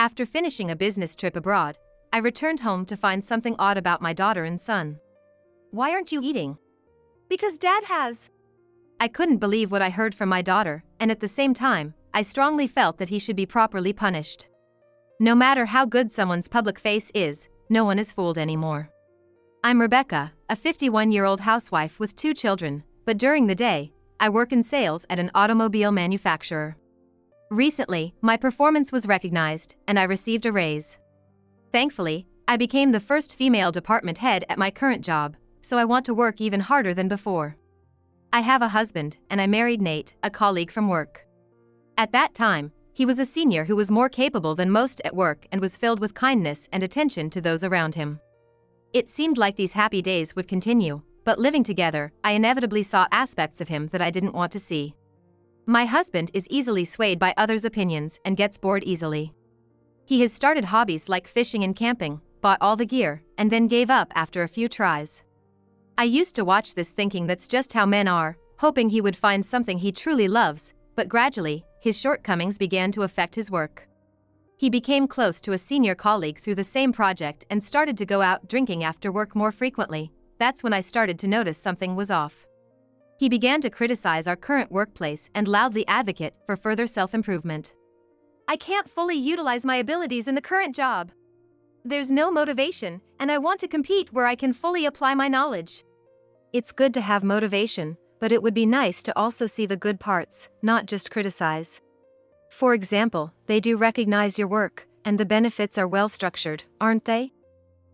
After finishing a business trip abroad, I returned home to find something odd about my daughter and son. "Why aren't you eating?" "Because Dad has." I couldn't believe what I heard from my daughter, and at the same time, I strongly felt that he should be properly punished. No matter how good someone's public face is, no one is fooled anymore. I'm Rebecca, a 51-year-old housewife with 2 children, but during the day, I work in sales at an automobile manufacturer. Recently, my performance was recognized, and I received a raise. Thankfully, I became the first female department head at my current job, so I want to work even harder than before. I have a husband, and I married Nate, a colleague from work. At that time, he was a senior who was more capable than most at work and was filled with kindness and attention to those around him. It seemed like these happy days would continue, but living together, I inevitably saw aspects of him that I didn't want to see. My husband is easily swayed by others' opinions and gets bored easily. He has started hobbies like fishing and camping, bought all the gear, and then gave up after a few tries. I used to watch this thinking that's just how men are, hoping he would find something he truly loves, but gradually, his shortcomings began to affect his work. He became close to a senior colleague through the same project and started to go out drinking after work more frequently. That's when I started to notice something was off. He began to criticize our current workplace and loudly advocate for further self-improvement. "I can't fully utilize my abilities in the current job. There's no motivation, and I want to compete where I can fully apply my knowledge." It's good to have motivation, but it would be nice to also see the good parts, not just criticize. For example, they do recognize your work, and the benefits are well structured, aren't they?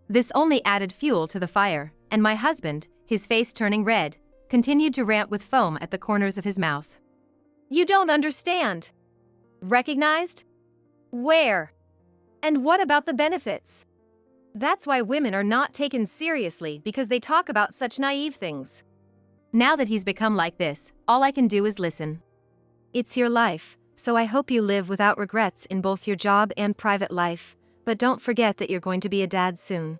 This only added fuel to the fire, and my husband, his face turning red, continued to rant with foam at the corners of his mouth. "You don't understand. Recognized? Where? And what about the benefits? That's why women are not taken seriously, because they talk about such naive things." Now that he's become like this, all I can do is listen. It's your life, so I hope you live without regrets in both your job and private life, but don't forget that you're going to be a dad soon.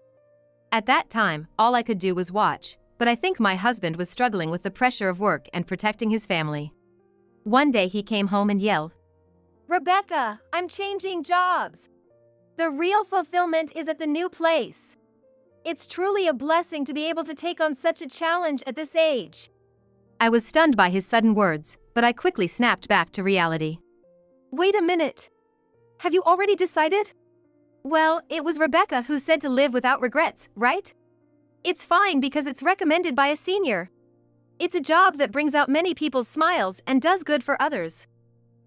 At that time, all I could do was watch, but I think my husband was struggling with the pressure of work and protecting his family. One day he came home and yelled, "Rebecca, I'm changing jobs. The real fulfillment is at the new place. It's truly a blessing to be able to take on such a challenge at this age." I was stunned by his sudden words, but I quickly snapped back to reality. "Wait a minute. Have you already decided?" "Well, it was Rebecca who said to live without regrets, right? It's fine because it's recommended by a senior. It's a job that brings out many people's smiles and does good for others."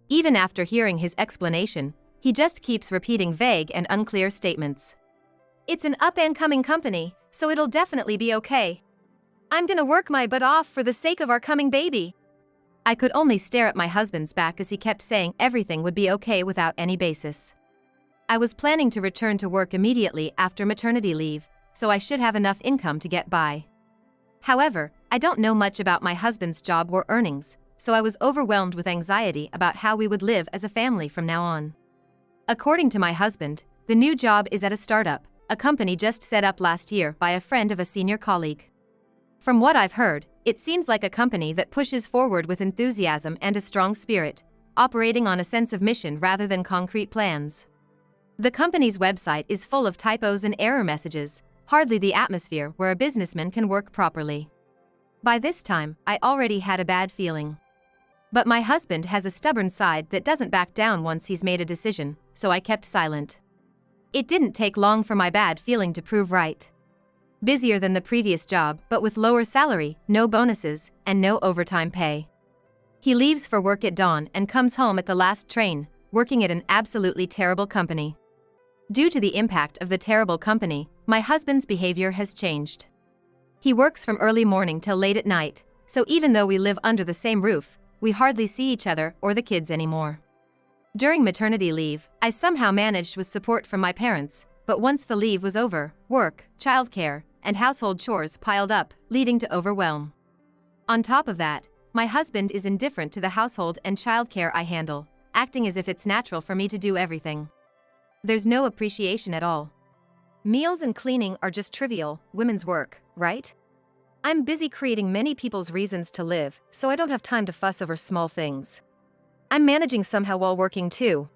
Even after hearing his explanation, he just keeps repeating vague and unclear statements. "It's an up-and-coming company, so it'll definitely be okay. I'm gonna work my butt off for the sake of our coming baby." I could only stare at my husband's back as he kept saying everything would be okay without any basis. I was planning to return to work immediately after maternity leave, so I should have enough income to get by. However, I don't know much about my husband's job or earnings, so I was overwhelmed with anxiety about how we would live as a family from now on. According to my husband, the new job is at a startup, a company just set up last year by a friend of a senior colleague. From what I've heard, it seems like a company that pushes forward with enthusiasm and a strong spirit, operating on a sense of mission rather than concrete plans. The company's website is full of typos and error messages, hardly the atmosphere where a businessman can work properly. By this time, I already had a bad feeling. But my husband has a stubborn side that doesn't back down once he's made a decision, so I kept silent. It didn't take long for my bad feeling to prove right. Busier than the previous job, but with lower salary, no bonuses, and no overtime pay. He leaves for work at dawn and comes home at the last train, working at an absolutely terrible company. Due to the impact of the terrible company, my husband's behavior has changed. He works from early morning till late at night, so even though we live under the same roof, we hardly see each other or the kids anymore. During maternity leave, I somehow managed with support from my parents, but once the leave was over, work, childcare, and household chores piled up, leading to overwhelm. On top of that, my husband is indifferent to the household and childcare I handle, acting as if it's natural for me to do everything. There's no appreciation at all. Meals and cleaning are just trivial, women's work, right? I'm busy creating many people's reasons to live, so I don't have time to fuss over small things. I'm managing somehow while working too.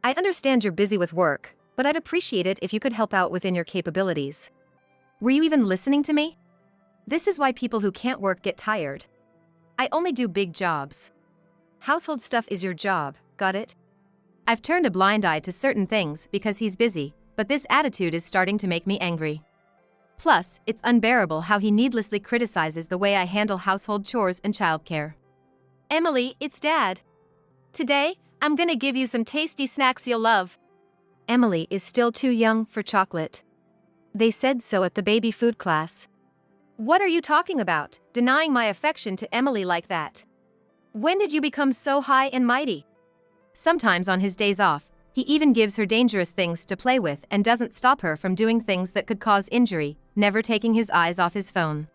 I understand you're busy with work, but I'd appreciate it if you could help out within your capabilities. Were you even listening to me? This is why people who can't work get tired. I only do big jobs. Household stuff is your job, got it? I've turned a blind eye to certain things because he's busy, but this attitude is starting to make me angry. Plus, it's unbearable how he needlessly criticizes the way I handle household chores and childcare. Emily, it's Dad. Today, I'm gonna give you some tasty snacks you'll love. Emily is still too young for chocolate. They said so at the baby food class. What are you talking about, denying my affection to Emily like that? When did you become so high and mighty? Sometimes on his days off, he even gives her dangerous things to play with and doesn't stop her from doing things that could cause injury, never taking his eyes off his phone.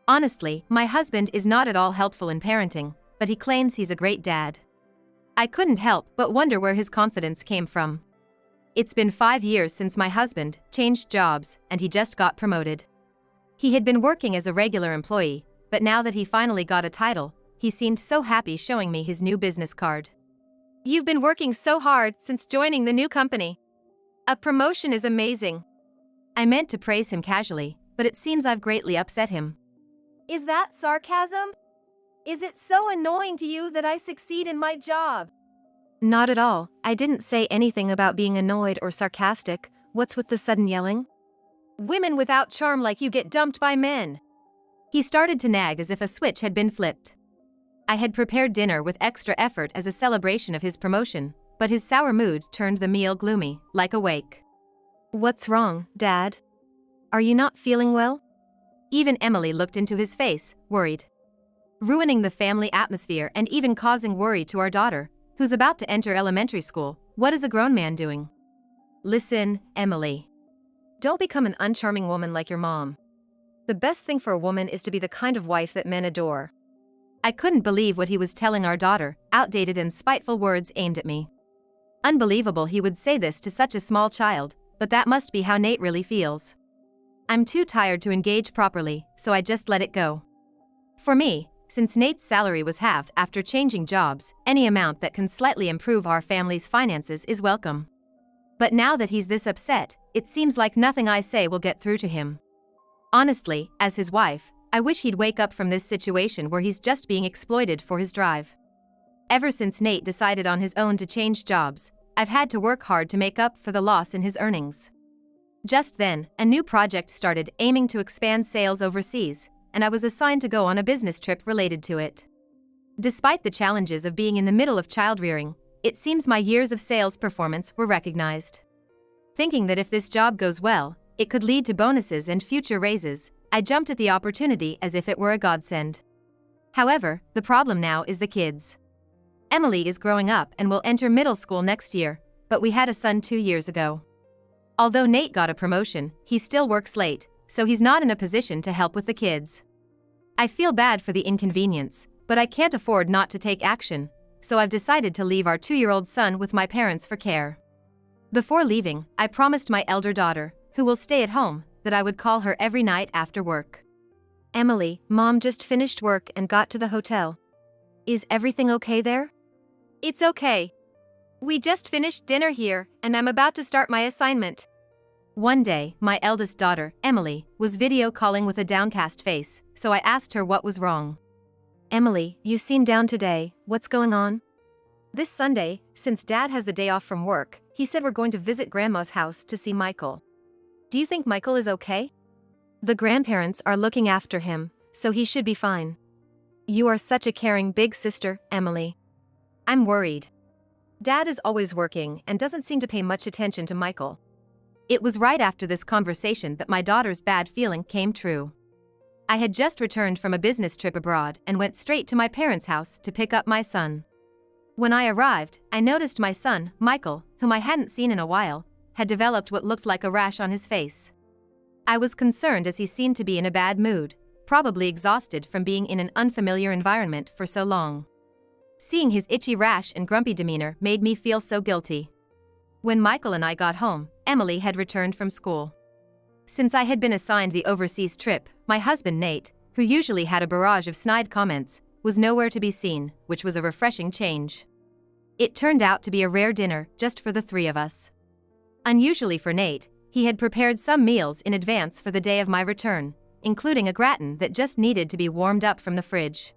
Honestly, my husband is not at all helpful in parenting, but he claims he's a great dad. I couldn't help but wonder where his confidence came from. It's been 5 years since my husband changed jobs, and he just got promoted. He had been working as a regular employee, but now that he finally got a title, he seemed so happy showing me his new business card. You've been working so hard since joining the new company. A promotion is amazing. I meant to praise him casually, but it seems I've greatly upset him. Is that sarcasm? Is it so annoying to you that I succeed in my job? Not at all. I didn't say anything about being annoyed or sarcastic. What's with the sudden yelling? Women without charm like you get dumped by men. He started to nag as if a switch had been flipped. I had prepared dinner with extra effort as a celebration of his promotion, but his sour mood turned the meal gloomy, like a wake. What's wrong, Dad? Are you not feeling well? Even Emily looked into his face, worried. Ruining the family atmosphere and even causing worry to our daughter, who's about to enter elementary school. What is a grown man doing? Listen, Emily. Don't become an uncharming woman like your mom. The best thing for a woman is to be the kind of wife that men adore. I couldn't believe what he was telling our daughter, outdated and spiteful words aimed at me. Unbelievable he would say this to such a small child, but that must be how Nate really feels. I'm too tired to engage properly, so I just let it go. For me, since Nate's salary was halved after changing jobs, any amount that can slightly improve our family's finances is welcome. But now that he's this upset, it seems like nothing I say will get through to him. Honestly, as his wife, I wish he'd wake up from this situation where he's just being exploited for his drive. Ever since Nate decided on his own to change jobs, I've had to work hard to make up for the loss in his earnings. Just then, a new project started aiming to expand sales overseas, and I was assigned to go on a business trip related to it. Despite the challenges of being in the middle of child-rearing, it seems my years of sales performance were recognized. Thinking that if this job goes well, it could lead to bonuses and future raises, I jumped at the opportunity as if it were a godsend. However, the problem now is the kids. Emily is growing up and will enter middle school next year, but we had a son 2 years ago. Although Nate got a promotion, he still works late, so he's not in a position to help with the kids. I feel bad for the inconvenience, but I can't afford not to take action, so I've decided to leave our 2-year-old son with my parents for care. Before leaving, I promised my elder daughter, who will stay at home, that I would call her every night after work. Emily, Mom just finished work and got to the hotel. Is everything okay there? It's okay. We just finished dinner here, and I'm about to start my assignment. One day, my eldest daughter, Emily, was video calling with a downcast face, so I asked her what was wrong. Emily, you seem down today. What's going on? This Sunday, since Dad has the day off from work, he said we're going to visit Grandma's house to see Michael. Do you think Michael is okay? The grandparents are looking after him, so he should be fine. You are such a caring big sister, Emily. I'm worried. Dad is always working and doesn't seem to pay much attention to Michael. It was right after this conversation that my daughter's bad feeling came true. I had just returned from a business trip abroad and went straight to my parents' house to pick up my son. When I arrived, I noticed my son, Michael, whom I hadn't seen in a while, had developed what looked like a rash on his face. I was concerned as he seemed to be in a bad mood, probably exhausted from being in an unfamiliar environment for so long. Seeing his itchy rash and grumpy demeanor made me feel so guilty. When Michael and I got home, Emily had returned from school. Since I had been assigned the overseas trip, my husband Nate, who usually had a barrage of snide comments, was nowhere to be seen, which was a refreshing change. It turned out to be a rare dinner just for the three of us. Unusually for Nate, he had prepared some meals in advance for the day of my return, including a gratin that just needed to be warmed up from the fridge.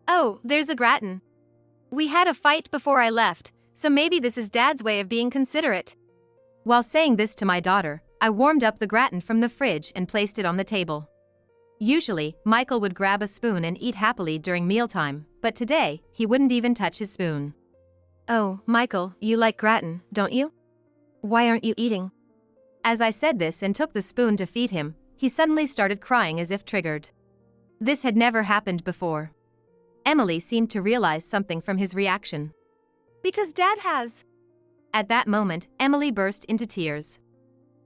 Oh, there's a gratin. We had a fight before I left, so maybe this is Dad's way of being considerate. While saying this to my daughter, I warmed up the gratin from the fridge and placed it on the table. Usually, Michael would grab a spoon and eat happily during mealtime, but today, he wouldn't even touch his spoon. Oh, Michael, you like gratin, don't you? Why aren't you eating? As I said this and took the spoon to feed him, he suddenly started crying as if triggered. This had never happened before. Emily seemed to realize something from his reaction. Because Dad has. At that moment, Emily burst into tears.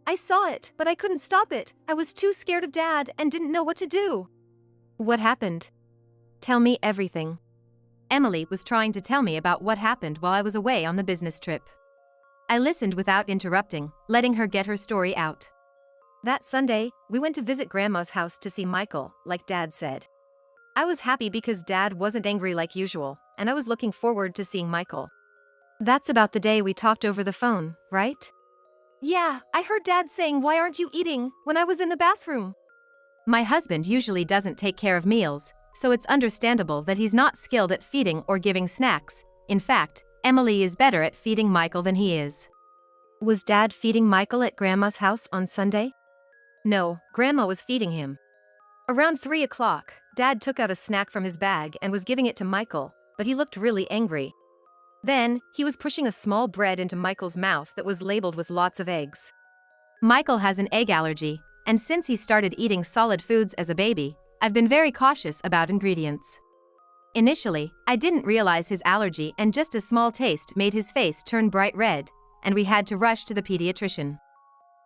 I saw it, but I couldn't stop it. I was too scared of Dad and didn't know what to do. What happened? Tell me everything. Emily was trying to tell me about what happened while I was away on the business trip. I listened without interrupting, letting her get her story out. That Sunday, we went to visit Grandma's house to see Michael, like Dad said. I was happy because Dad wasn't angry like usual, and I was looking forward to seeing Michael. That's about the day we talked over the phone, right? Yeah, I heard Dad saying, "Why aren't you eating?" when I was in the bathroom. My husband usually doesn't take care of meals, so it's understandable that he's not skilled at feeding or giving snacks. In fact, Emily is better at feeding Michael than he is. Was Dad feeding Michael at Grandma's house on Sunday? No, Grandma was feeding him. Around 3 o'clock, Dad took out a snack from his bag and was giving it to Michael, but he looked really angry. Then, he was pushing a small bread into Michael's mouth that was labeled with lots of eggs. Michael has an egg allergy, and since he started eating solid foods as a baby, I've been very cautious about ingredients. Initially, I didn't realize his allergy and just a small taste made his face turn bright red, and we had to rush to the pediatrician.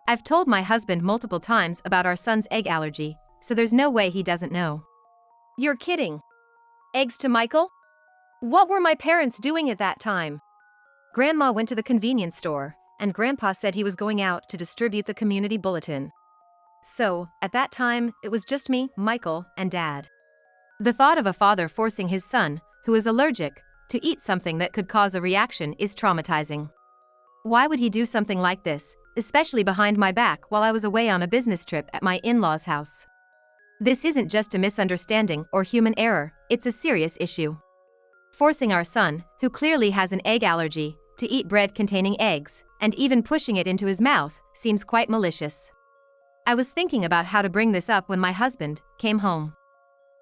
I've told my husband multiple times about our son's egg allergy, so there's no way he doesn't know. You're kidding. Eggs to Michael? What were my parents doing at that time? Grandma went to the convenience store, and Grandpa said he was going out to distribute the community bulletin. So, at that time, it was just me, Michael, and Dad. The thought of a father forcing his son, who is allergic, to eat something that could cause a reaction is traumatizing. Why would he do something like this, especially behind my back while I was away on a business trip at my in-laws' house? This isn't just a misunderstanding or human error, it's a serious issue. Forcing our son, who clearly has an egg allergy, to eat bread containing eggs, and even pushing it into his mouth, seems quite malicious. I was thinking about how to bring this up when my husband came home.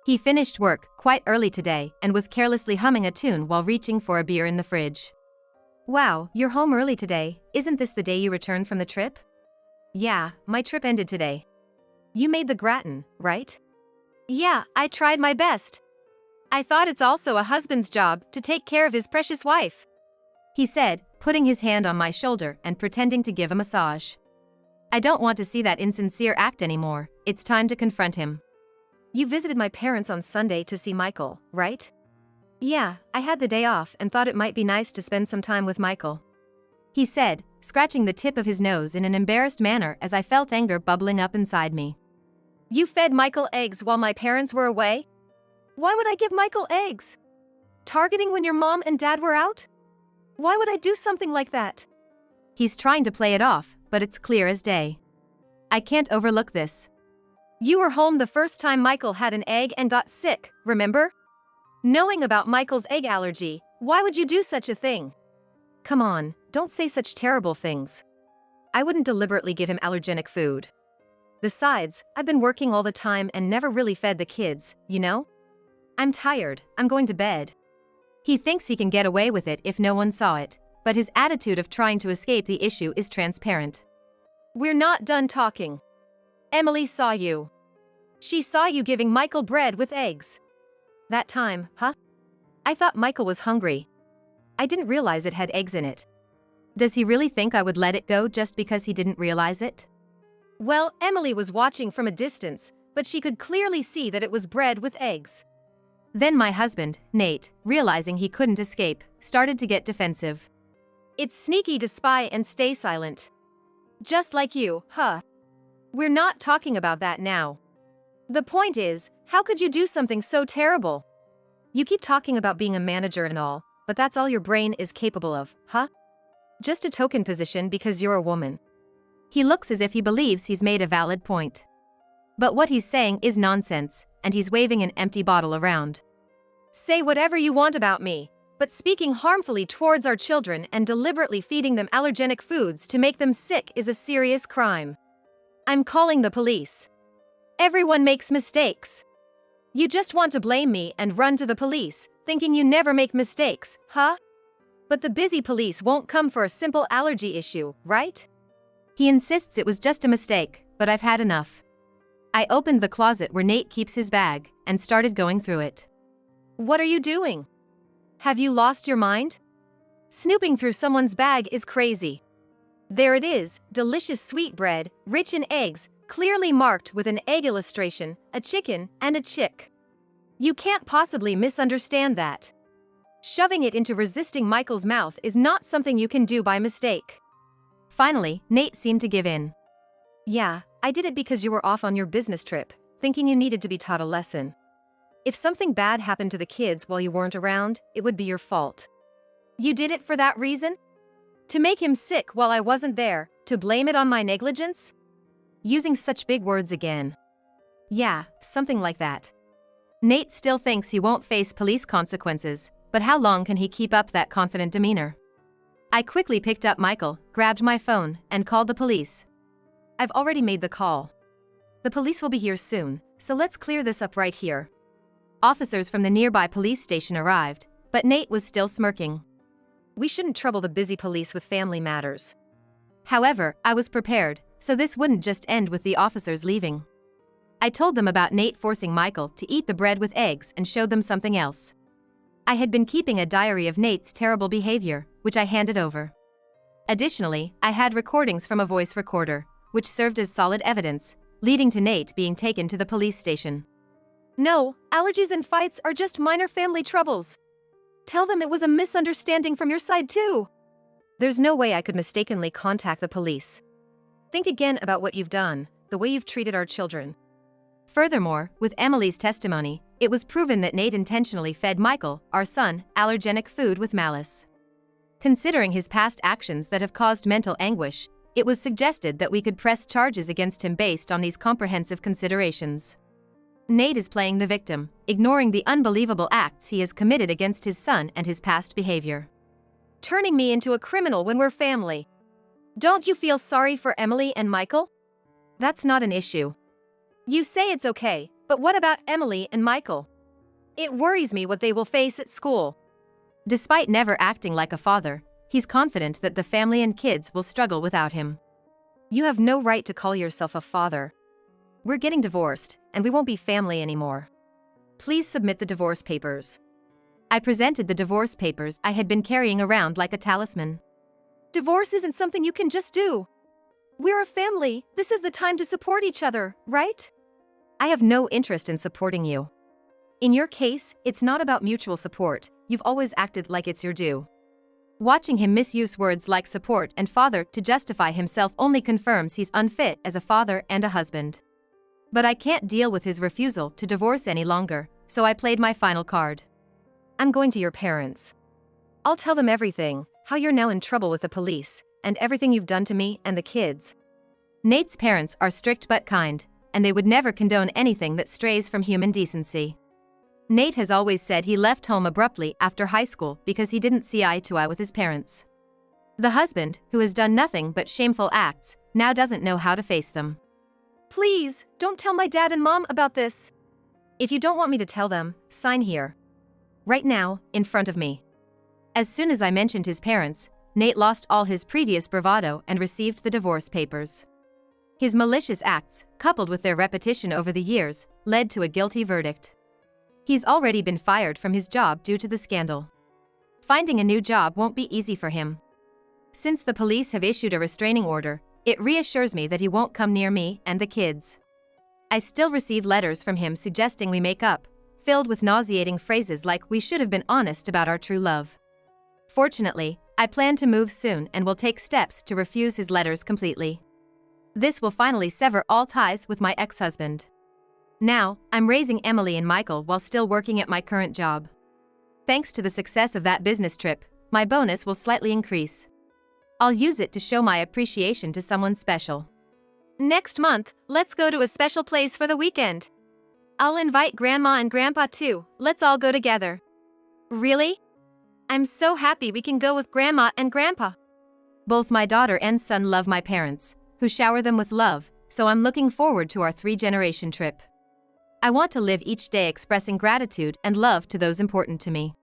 He finished work quite early today and was carelessly humming a tune while reaching for a beer in the fridge. Wow, you're home early today, isn't this the day you returned from the trip? Yeah, my trip ended today. You made the gratin, right? Yeah, I tried my best. I thought it's also a husband's job to take care of his precious wife, he said, putting his hand on my shoulder and pretending to give a massage. I don't want to see that insincere act anymore, it's time to confront him. You visited my parents on Sunday to see Michael, right? Yeah, I had the day off and thought it might be nice to spend some time with Michael, he said, scratching the tip of his nose in an embarrassed manner as I felt anger bubbling up inside me. You fed Michael eggs while my parents were away? Why would I give Michael eggs? Targeting when your mom and dad were out? Why would I do something like that? He's trying to play it off, but it's clear as day. I can't overlook this. You were home the first time Michael had an egg and got sick, remember? Knowing about Michael's egg allergy, why would you do such a thing? Come on, don't say such terrible things. I wouldn't deliberately give him allergenic food. Besides, I've been working all the time and never really fed the kids, you know? I'm tired, I'm going to bed. He thinks he can get away with it if no one saw it, but his attitude of trying to escape the issue is transparent. We're not done talking. Emily saw you. She saw you giving Michael bread with eggs. That time, huh? I thought Michael was hungry. I didn't realize it had eggs in it. Does he really think I would let it go just because he didn't realize it? Well, Emily was watching from a distance, but she could clearly see that it was bread with eggs. Then my husband, Nate, realizing he couldn't escape, started to get defensive. It's sneaky to spy and stay silent. Just like you, huh? We're not talking about that now. The point is, how could you do something so terrible? You keep talking about being a manager and all, but that's all your brain is capable of, huh? Just a token position because you're a woman. He looks as if he believes he's made a valid point. But what he's saying is nonsense, and he's waving an empty bottle around. Say whatever you want about me, but speaking harmfully towards our children and deliberately feeding them allergenic foods to make them sick is a serious crime. I'm calling the police. Everyone makes mistakes. You just want to blame me and run to the police, thinking you never make mistakes, huh? But the busy police won't come for a simple allergy issue, right? He insists it was just a mistake, but I've had enough. I opened the closet where Nate keeps his bag and started going through it. What are you doing? Have you lost your mind? Snooping through someone's bag is crazy. There it is, delicious sweetbread, rich in eggs, clearly marked with an egg illustration, a chicken, and a chick. You can't possibly misunderstand that. Shoving it into resisting Michael's mouth is not something you can do by mistake. Finally, Nate seemed to give in. Yeah, I did it because you were off on your business trip, thinking you needed to be taught a lesson. If something bad happened to the kids while you weren't around, it would be your fault. You did it for that reason? To make him sick while I wasn't there, to blame it on my negligence? Using such big words again. Yeah, something like that. Nate still thinks he won't face police consequences, but how long can he keep up that confident demeanor? I quickly picked up Michael, grabbed my phone, and called the police. I've already made the call. The police will be here soon, so let's clear this up right here. Officers from the nearby police station arrived, but Nate was still smirking. We shouldn't trouble the busy police with family matters. However, I was prepared, so this wouldn't just end with the officers leaving. I told them about Nate forcing Michael to eat the bread with eggs and showed them something else. I had been keeping a diary of Nate's terrible behavior, which I handed over. Additionally, I had recordings from a voice recorder, which served as solid evidence, leading to Nate being taken to the police station. No, allergies and fights are just minor family troubles. Tell them it was a misunderstanding from your side too. There's no way I could mistakenly contact the police. Think again about what you've done, the way you've treated our children. Furthermore, with Emily's testimony, it was proven that Nate intentionally fed Michael, our son, allergenic food with malice. Considering his past actions that have caused mental anguish, it was suggested that we could press charges against him based on these comprehensive considerations. Nate is playing the victim, ignoring the unbelievable acts he has committed against his son and his past behavior. Turning me into a criminal when we're family. Don't you feel sorry for Emily and Michael? That's not an issue. You say it's okay, but what about Emily and Michael? It worries me what they will face at school. Despite never acting like a father, he's confident that the family and kids will struggle without him. You have no right to call yourself a father. We're getting divorced, and we won't be family anymore. Please submit the divorce papers. I presented the divorce papers I had been carrying around like a talisman. Divorce isn't something you can just do. We're a family, this is the time to support each other, right? I have no interest in supporting you. In your case, it's not about mutual support, you've always acted like it's your due. Watching him misuse words like support and father to justify himself only confirms he's unfit as a father and a husband. But I can't deal with his refusal to divorce any longer, so I played my final card. I'm going to your parents. I'll tell them everything, how you're now in trouble with the police, and everything you've done to me and the kids. Nate's parents are strict but kind, and they would never condone anything that strays from human decency. Nate has always said he left home abruptly after high school because he didn't see eye to eye with his parents. The husband, who has done nothing but shameful acts, now doesn't know how to face them. Please, don't tell my dad and mom about this. If you don't want me to tell them, sign here. Right now, in front of me. As soon as I mentioned his parents, Nate lost all his previous bravado and received the divorce papers. His malicious acts, coupled with their repetition over the years, led to a guilty verdict. He's already been fired from his job due to the scandal. Finding a new job won't be easy for him. Since the police have issued a restraining order, it reassures me that he won't come near me and the kids. I still receive letters from him suggesting we make up, filled with nauseating phrases like we should have been honest about our true love. Fortunately, I plan to move soon and will take steps to refuse his letters completely. This will finally sever all ties with my ex-husband. Now, I'm raising Emily and Michael while still working at my current job. Thanks to the success of that business trip, my bonus will slightly increase. I'll use it to show my appreciation to someone special. Next month, let's go to a special place for the weekend. I'll invite Grandma and Grandpa too. Let's all go together. Really? I'm so happy we can go with Grandma and Grandpa. Both my daughter and son love my parents, who shower them with love, so I'm looking forward to our 3-generation trip. I want to live each day expressing gratitude and love to those important to me.